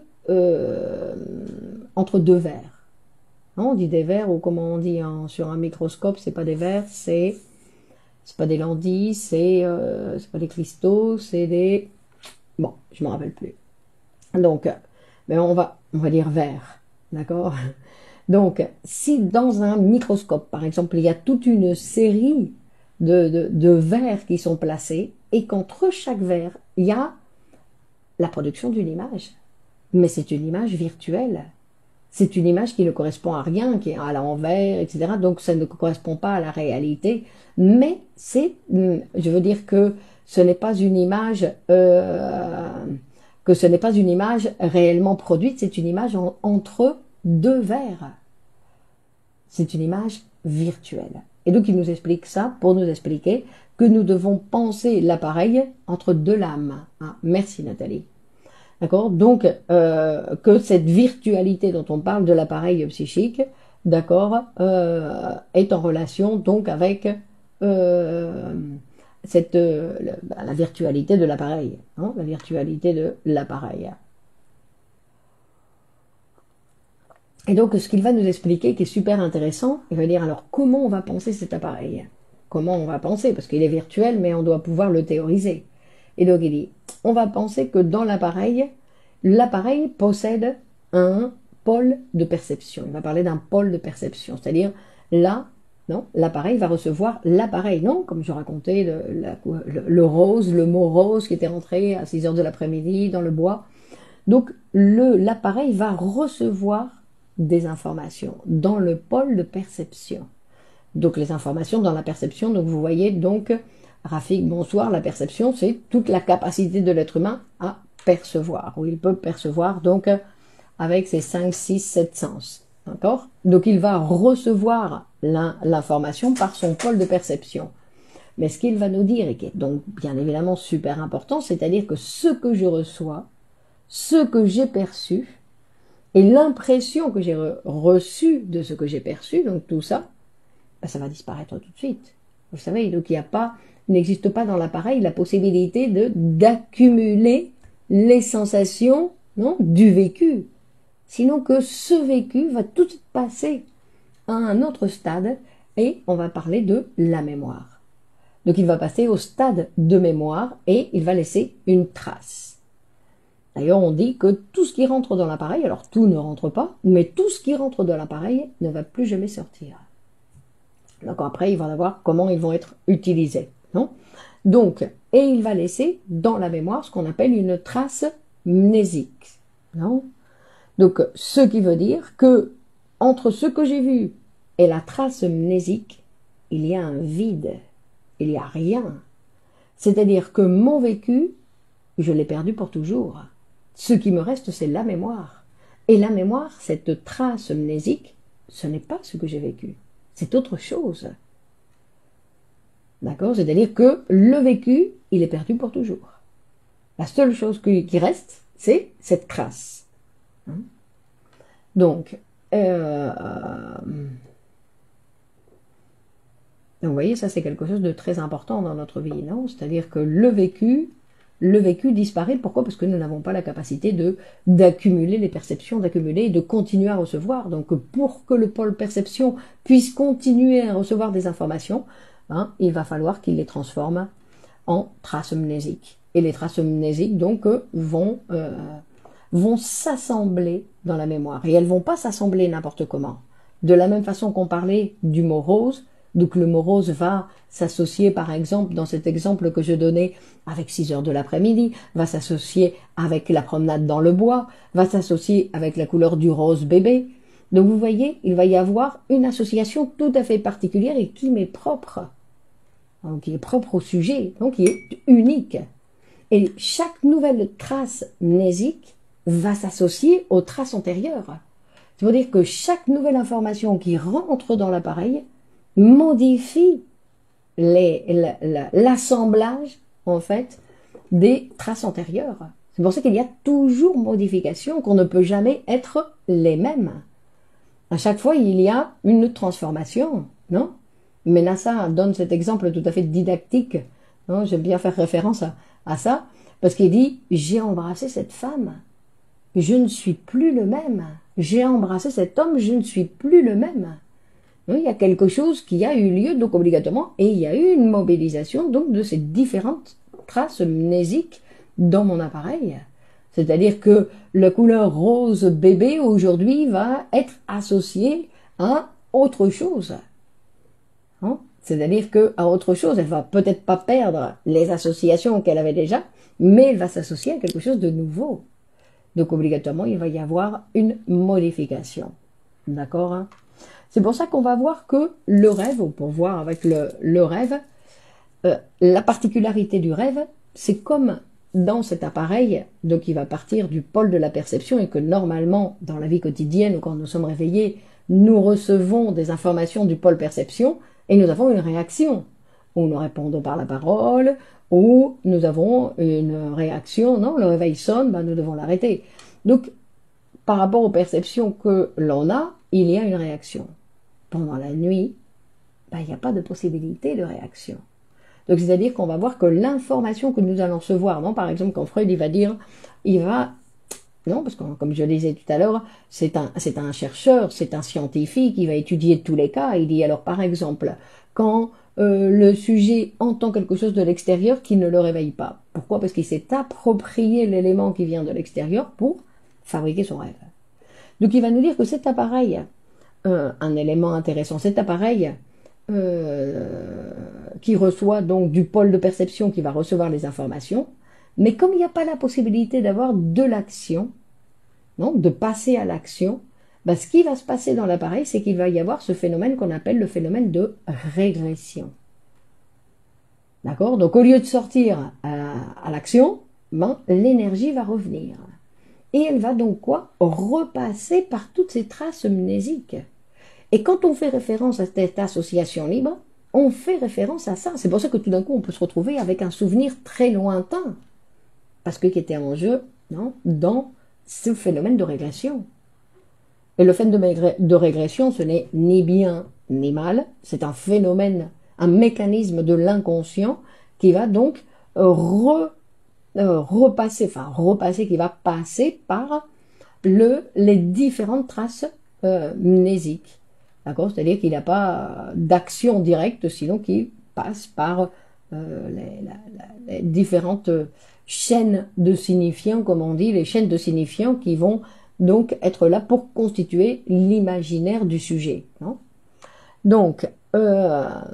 verres. On dit des verres, ou comment on dit sur un microscope, c'est pas des verres, c'est pas des lentilles, c'est pas des cristaux, c'est des... Bon, je me rappelle plus. Donc, mais on va dire verre, d'accord? Donc, si dans un microscope, par exemple, il y a toute une série de verres qui sont placés, et qu'entre chaque verre, il y a la production d'une image. Mais c'est une image virtuelle. C'est une image qui ne correspond à rien, qui est à l'envers, etc. Donc, ça ne correspond pas à la réalité. Mais je veux dire que ce n'est pas une image... que ce n'est pas une image réellement produite, c'est une image entre deux verres. C'est une image virtuelle. Et donc il nous explique ça pour nous expliquer que nous devons penser l'appareil entre deux lames. Ah, merci Nathalie. D'accord? Donc que cette virtualité dont on parle de l'appareil psychique, d'accord, est en relation donc avec la virtualité de l'appareil, hein, la virtualité de l'appareil. Et donc, ce qu'il va nous expliquer, qui est super intéressant, il va dire alors comment on va penser cet appareil? Comment on va penser? Parce qu'il est virtuel, mais on doit pouvoir le théoriser. Et donc, il dit, on va penser que dans l'appareil, l'appareil possède un pôle de perception. Il va parler d'un pôle de perception, c'est-à-dire là, non, l'appareil va recevoir l'appareil, non, comme je racontais, le rose, le mot rose qui était rentré à 6 heures de l'après-midi dans le bois. Donc l'appareil va recevoir des informations dans le pôle de perception. Donc les informations dans la perception, donc vous voyez donc, Rafik, bonsoir, la perception, c'est toute la capacité de l'être humain à percevoir, où il peut percevoir donc avec ses 5, 6, 7 sens. D'accord? Donc il va recevoir l'information par son pôle de perception. Mais ce qu'il va nous dire, et qui est donc bien évidemment super important, c'est-à-dire que ce que je reçois, ce que j'ai perçu, et l'impression que j'ai reçue de ce que j'ai perçu, donc tout ça, ben ça va disparaître tout de suite. Vous savez, donc il n'existe pas dans l'appareil la possibilité d'accumuler les sensations, non, du vécu. Sinon que ce vécu va tout passer à un autre stade et on va parler de la mémoire. Donc il va passer au stade de mémoire et il va laisser une trace. D'ailleurs on dit que tout ce qui rentre dans l'appareil, alors tout ne rentre pas, mais tout ce qui rentre dans l'appareil ne va plus jamais sortir. Donc après il va voir comment ils vont être utilisés. Non? Donc, et il va laisser dans la mémoire ce qu'on appelle une trace mnésique. Non? Donc, ce qui veut dire que entre ce que j'ai vu et la trace mnésique, il y a un vide, il n'y a rien. C'est-à-dire que mon vécu, je l'ai perdu pour toujours. Ce qui me reste, c'est la mémoire. Et la mémoire, cette trace mnésique, ce n'est pas ce que j'ai vécu, c'est autre chose. D'accord? C'est-à-dire que le vécu, il est perdu pour toujours. La seule chose qui reste, c'est cette trace. Donc, vous voyez, ça c'est quelque chose de très important dans notre vie, non? C'est-à-dire que le vécu disparaît. Pourquoi? Parce que nous n'avons pas la capacité d'accumuler les perceptions, d'accumuler et de continuer à recevoir. Donc, pour que le pôle perception puisse continuer à recevoir des informations, hein, il va falloir qu'il les transforme en traces mnésiques. Et les traces mnésiques, donc, vont s'assembler dans la mémoire. Et elles vont pas s'assembler n'importe comment. De la même façon qu'on parlait du mot rose, donc le mot rose va s'associer, par exemple, dans cet exemple que je donnais, avec 6 heures de l'après-midi, va s'associer avec la promenade dans le bois, va s'associer avec la couleur du rose bébé. Donc vous voyez, il va y avoir une association tout à fait particulière et qui m'est propre. Donc qui est propre au sujet, donc qui est unique. Et chaque nouvelle trace mnésique va s'associer aux traces antérieures. C'est-à-dire que chaque nouvelle information qui rentre dans l'appareil modifie l'assemblage, en fait, des traces antérieures. C'est pour ça qu'il y a toujours modification, qu'on ne peut jamais être les mêmes. À chaque fois, il y a une transformation, non? Mais NASA donne cet exemple tout à fait didactique. J'aime bien faire référence à ça, parce qu'il dit « J'ai embrassé cette femme, je ne suis plus le même. J'ai embrassé cet homme, je ne suis plus le même. » Il y a quelque chose qui a eu lieu, donc obligatoirement, et il y a eu une mobilisation donc de ces différentes traces mnésiques dans mon appareil. C'est-à-dire que la couleur rose bébé aujourd'hui va être associée à autre chose. C'est-à-dire qu'à autre chose, elle va peut-être pas perdre les associations qu'elle avait déjà, mais elle va s'associer à quelque chose de nouveau. Donc obligatoirement, il va y avoir une modification. D'accord? C'est pour ça qu'on va voir que le rêve, ou pour voir avec le rêve, la particularité du rêve, c'est comme dans cet appareil, donc il va partir du pôle de la perception et que normalement, dans la vie quotidienne ou quand nous sommes réveillés, nous recevons des informations du pôle perception et nous avons une réaction. Ou nous répondons par la parole, ou nous avons une réaction, non, le réveil sonne, nous devons l'arrêter. Donc, par rapport aux perceptions que l'on a, il y a une réaction. Pendant la nuit, il n'y a pas de possibilité de réaction. Donc, c'est-à-dire qu'on va voir que l'information que nous allons recevoir, non, par exemple, quand Freud, il va dire, non, parce que comme je le disais tout à l'heure, c'est un chercheur, c'est un scientifique, il va étudier tous les cas, il dit alors, par exemple, quand le sujet entend quelque chose de l'extérieur qui ne le réveille pas. Pourquoi? Parce qu'il s'est approprié l'élément qui vient de l'extérieur pour fabriquer son rêve. Donc il va nous dire que cet appareil, un élément intéressant, cet appareil qui reçoit donc du pôle de perception qui va recevoir les informations, mais comme il n'y a pas la possibilité d'avoir de l'action, non, de passer à l'action, ben, ce qui va se passer dans l'appareil, c'est qu'il va y avoir ce phénomène qu'on appelle le phénomène de régression. D'accord? Donc au lieu de sortir à l'action, ben, l'énergie va revenir. Et elle va donc quoi? Repasser par toutes ces traces mnésiques. Et quand on fait référence à cette association libre, on fait référence à ça. C'est pour ça que tout d'un coup, on peut se retrouver avec un souvenir très lointain. Parce que qui était en jeu, non, dans ce phénomène de régression. Et le phénomène de régression, ce n'est ni bien ni mal. C'est un phénomène, un mécanisme de l'inconscient qui va donc repasser, qui va passer par les différentes traces mnésiques. D'accord? C'est-à-dire qu'il n'a pas d'action directe, sinon qu'il passe par les différentes chaînes de signifiants, comme on dit, les chaînes de signifiants qui vont donc être là pour constituer l'imaginaire du sujet. Non? Donc, la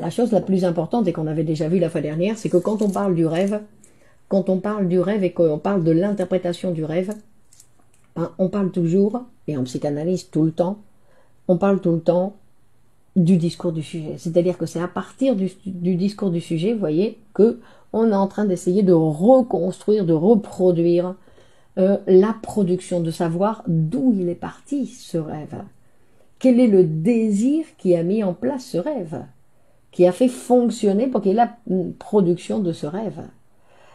chose la plus importante et qu'on avait déjà vu la fois dernière, c'est que quand on parle du rêve, et qu'on parle de l'interprétation du rêve, ben, on parle toujours, et en psychanalyse tout le temps, on parle tout le temps du discours du sujet. C'est-à-dire que c'est à partir du discours du sujet, vous voyez, que on est en train d'essayer de reconstruire, de reproduire la production, de savoir d'où il est parti ce rêve. Quel est le désir qui a mis en place ce rêve, qui a fait fonctionner pour qu'il y ait la production de ce rêve.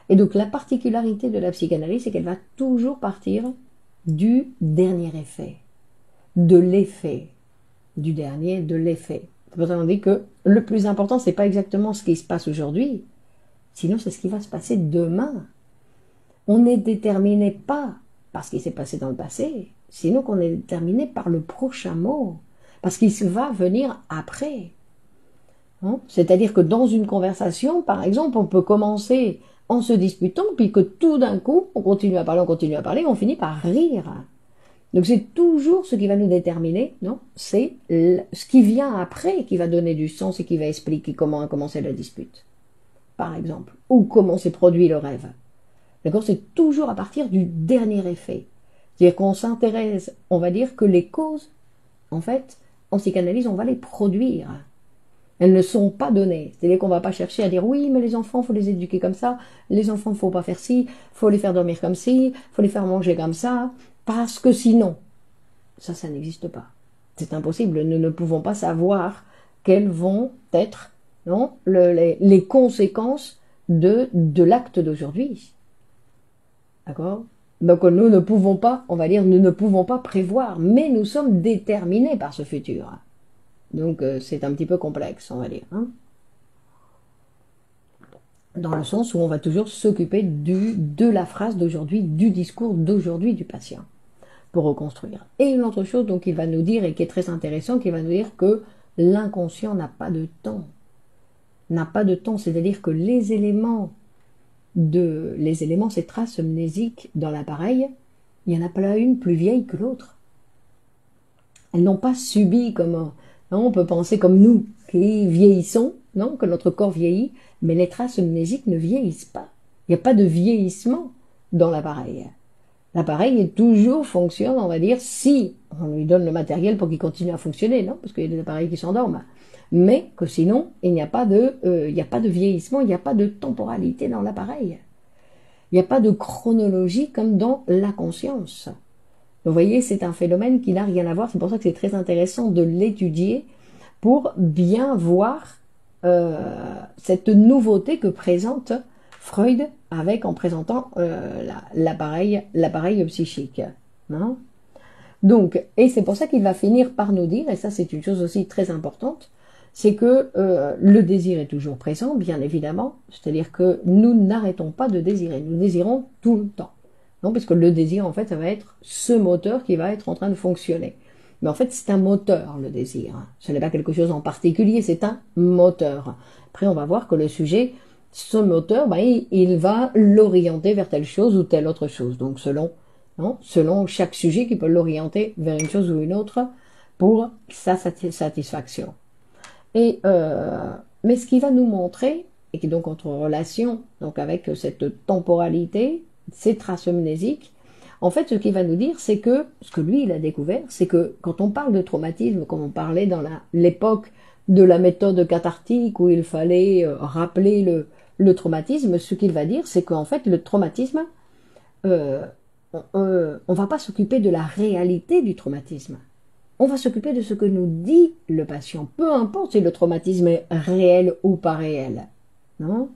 Et donc la particularité de la psychanalyse, c'est qu'elle va toujours partir du dernier effet, de l'effet, du dernier, de l'effet. C'est pour ça qu'on dit que le plus important, c'est pas exactement ce qui se passe aujourd'hui, sinon c'est ce qui va se passer demain. On n'est déterminé pas par ce qui s'est passé dans le passé, sinon qu'on est déterminé par le prochain mot, parce qu'il va venir après. Hein? C'est-à-dire que dans une conversation, par exemple, on peut commencer en se disputant, puis que tout d'un coup, on continue à parler, on finit par rire. Donc c'est toujours ce qui va nous déterminer, non? C'est ce qui vient après qui va donner du sens et qui va expliquer comment a commencé la dispute, par exemple, ou comment s'est produit le rêve. D'accord? C'est toujours à partir du dernier effet. C'est-à-dire qu'on s'intéresse, on va dire que les causes, en fait, en psychanalyse, on va les produire. Elles ne sont pas données. C'est-à-dire qu'on ne va pas chercher à dire oui, mais les enfants, il faut les éduquer comme ça, les enfants, il ne faut pas faire ci, il faut les faire dormir comme ci, il faut les faire manger comme ça, parce que sinon, ça n'existe pas. C'est impossible. Nous ne pouvons pas savoir quelles vont être non, les conséquences de l'acte d'aujourd'hui. D'accord? Donc nous ne pouvons pas, on va dire, nous ne pouvons pas prévoir, mais nous sommes déterminés par ce futur. Donc c'est un petit peu complexe, on va dire. Hein, dans le sens où on va toujours s'occuper de la phrase d'aujourd'hui, du discours d'aujourd'hui du patient, pour reconstruire. Et une autre chose donc il va nous dire, et qui est très intéressant, qui va nous dire que l'inconscient n'a pas de temps. N'a pas de temps, c'est-à-dire que les éléments, ces traces mnésiques dans l'appareil, il n'y en a pas une plus vieille que l'autre. Elles n'ont pas subi comme... Non, on peut penser comme nous, qui vieillissons, non, que notre corps vieillit, mais les traces mnésiques ne vieillissent pas. Il n'y a pas de vieillissement dans l'appareil. L'appareil est toujours fonctionne, on va dire, si on lui donne le matériel pour qu'il continue à fonctionner, non, parce qu'il y a des appareils qui s'endorment. Mais que sinon, il n'y a pas de vieillissement, il n'y a pas de temporalité dans l'appareil. Il n'y a pas de chronologie comme dans la conscience. Vous voyez, c'est un phénomène qui n'a rien à voir. C'est pour ça que c'est très intéressant de l'étudier pour bien voir cette nouveauté que présente Freud en présentant l'appareil psychique. Hein. Donc, et c'est pour ça qu'il va finir par nous dire, et ça c'est une chose aussi très importante, c'est que le désir est toujours présent, bien évidemment, c'est-à-dire que nous n'arrêtons pas de désirer, nous désirons tout le temps. Non, parce que le désir, en fait, ça va être ce moteur qui va être en train de fonctionner. mais en fait c'est un moteur le désir. Ce n'est pas quelque chose en particulier, c'est un moteur. Après on va voir que le sujet, ce moteur, ben, il va l'orienter vers telle chose ou telle autre chose. Donc selon chaque sujet qui peut l'orienter vers une chose ou une autre pour sa satisfaction. Mais ce qui va nous montrer, et qui donc entre relation donc avec cette temporalité, ces traces mnésiques, en fait ce qu'il va nous dire, c'est que, ce que lui il a découvert, c'est que quand on parle de traumatisme, comme on parlait dans l'époque de la méthode cathartique où il fallait rappeler le traumatisme, ce qu'il va dire, c'est qu'en fait le traumatisme, euh, on va pas s'occuper de la réalité du traumatisme. On va s'occuper de ce que nous dit le patient, peu importe si le traumatisme est réel ou pas réel. Non?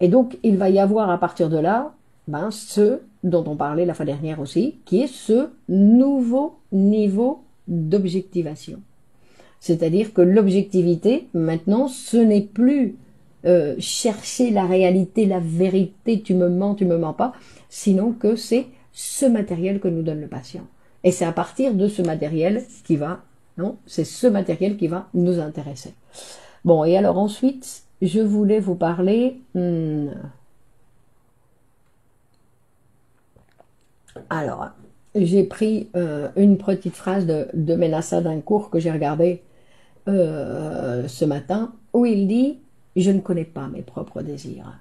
Et donc, il va y avoir à partir de là, ben, ce dont on parlait la fois dernière aussi, qui est ce nouveau niveau d'objectivation. C'est-à-dire que l'objectivité, maintenant, ce n'est plus chercher la réalité, la vérité, tu me mens pas, sinon que c'est ce matériel que nous donne le patient. Et c'est à partir de ce matériel qui va, non, c'est ce matériel qui va nous intéresser. Bon, et alors ensuite, je voulais vous parler. Alors, j'ai pris une petite phrase de Ménassa d'un cours que j'ai regardé ce matin, où il dit « Je ne connais pas mes propres désirs ».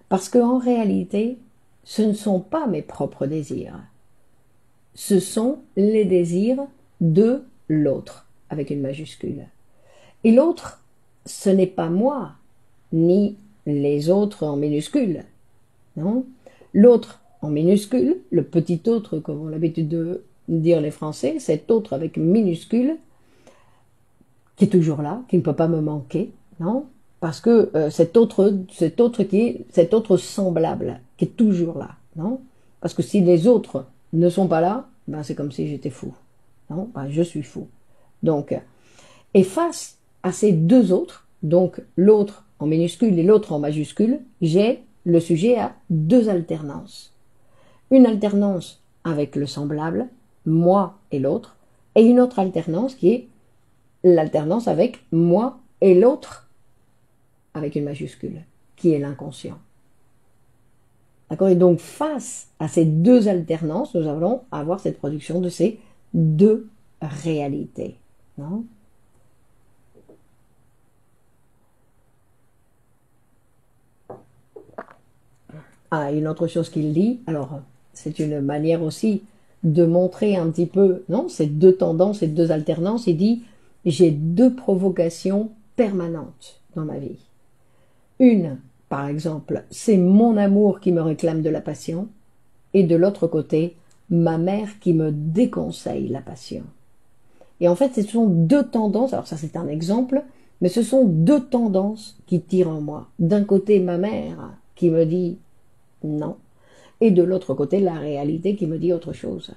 Parce qu'en réalité, ce ne sont pas mes propres désirs. Ce sont les désirs de l'autre, avec une majuscule. Et l'autre, ce n'est pas moi, ni les autres en minuscule. Non, l'autre en minuscule, le petit autre, comme on a l'habitude de dire les Français, cet autre avec minuscule, qui est toujours là, qui ne peut pas me manquer, non? Parce que cet autre semblable, qui est toujours là, non? Parce que si les autres ne sont pas là, ben c'est comme si j'étais fou, non? Ben je suis fou. Donc, et face à ces deux autres, donc l'autre en minuscule et l'autre en majuscule, j'ai le sujet à deux alternances. Une alternance avec le semblable, moi et l'autre, et une autre alternance qui est l'alternance avec moi et l'autre avec une majuscule, qui est l'inconscient. D'accord? Et donc, face à ces deux alternances, nous allons avoir cette production de ces deux réalités. Non? Ah, une autre chose qu'il dit, alors, c'est une manière aussi de montrer un petit peu, non, ces deux tendances, ces deux alternances. Il dit, j'ai deux provocations permanentes dans ma vie. Une, par exemple, c'est mon amour qui me réclame de la passion, et de l'autre côté, ma mère qui me déconseille la passion. Et en fait, ce sont deux tendances, alors ça c'est un exemple, mais ce sont deux tendances qui tirent en moi. D'un côté, ma mère qui me dit non, et de l'autre côté, la réalité qui me dit autre chose.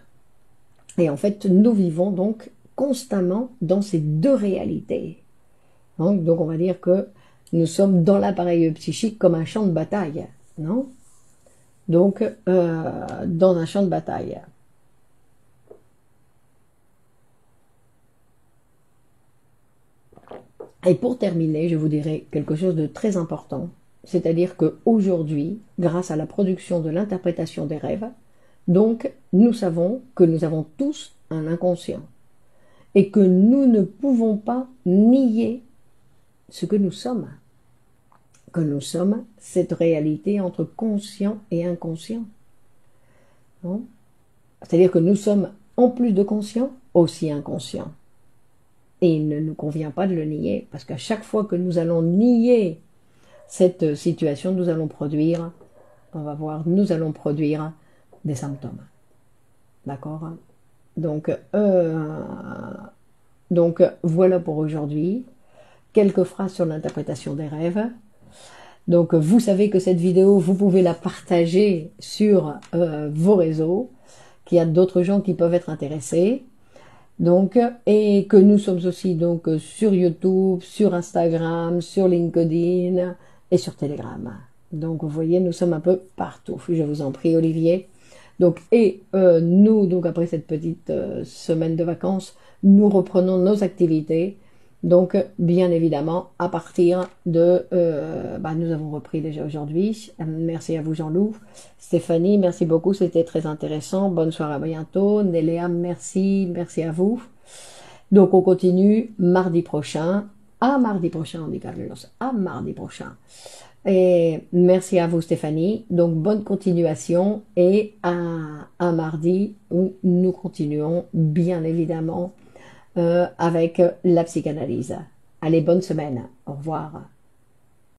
Et en fait, nous vivons donc constamment dans ces deux réalités. Donc on va dire que nous sommes dans l'appareil psychique comme un champ de bataille, non? Donc, dans un champ de bataille. Et pour terminer, je vous dirai quelque chose de très important, c'est-à-dire qu'aujourd'hui, grâce à la production de l'interprétation des rêves, donc nous savons que nous avons tous un inconscient et que nous ne pouvons pas nier ce que nous sommes. Que nous sommes cette réalité entre conscient et inconscient. C'est-à-dire que nous sommes, en plus de conscient, aussi inconscient. Et il ne nous convient pas de le nier, parce qu'à chaque fois que nous allons nier cette situation, nous allons produire, on va voir, nous allons produire des symptômes. D'accord? Donc voilà pour aujourd'hui. Quelques phrases sur l'interprétation des rêves. Donc vous savez que cette vidéo, vous pouvez la partager sur vos réseaux, qu'il y a d'autres gens qui peuvent être intéressés. Donc, et que nous sommes aussi donc sur YouTube, sur Instagram, sur LinkedIn et sur Telegram. Donc, vous voyez, nous sommes un peu partout. Je vous en prie, Olivier. Donc, nous, donc après cette petite semaine de vacances, nous reprenons nos activités. Donc, bien évidemment, à partir de... nous avons repris déjà aujourd'hui. Merci à vous, Jean-Loup. Stéphanie, merci beaucoup, c'était très intéressant. Bonne soirée, à bientôt. Néléa, merci, merci à vous. Donc, on continue mardi prochain. À mardi prochain, on dit Carlos. À mardi prochain. Et merci à vous, Stéphanie. Donc, bonne continuation et à mardi où nous continuons, bien évidemment, avec la psychanalyse. Allez, bonne semaine. Au revoir.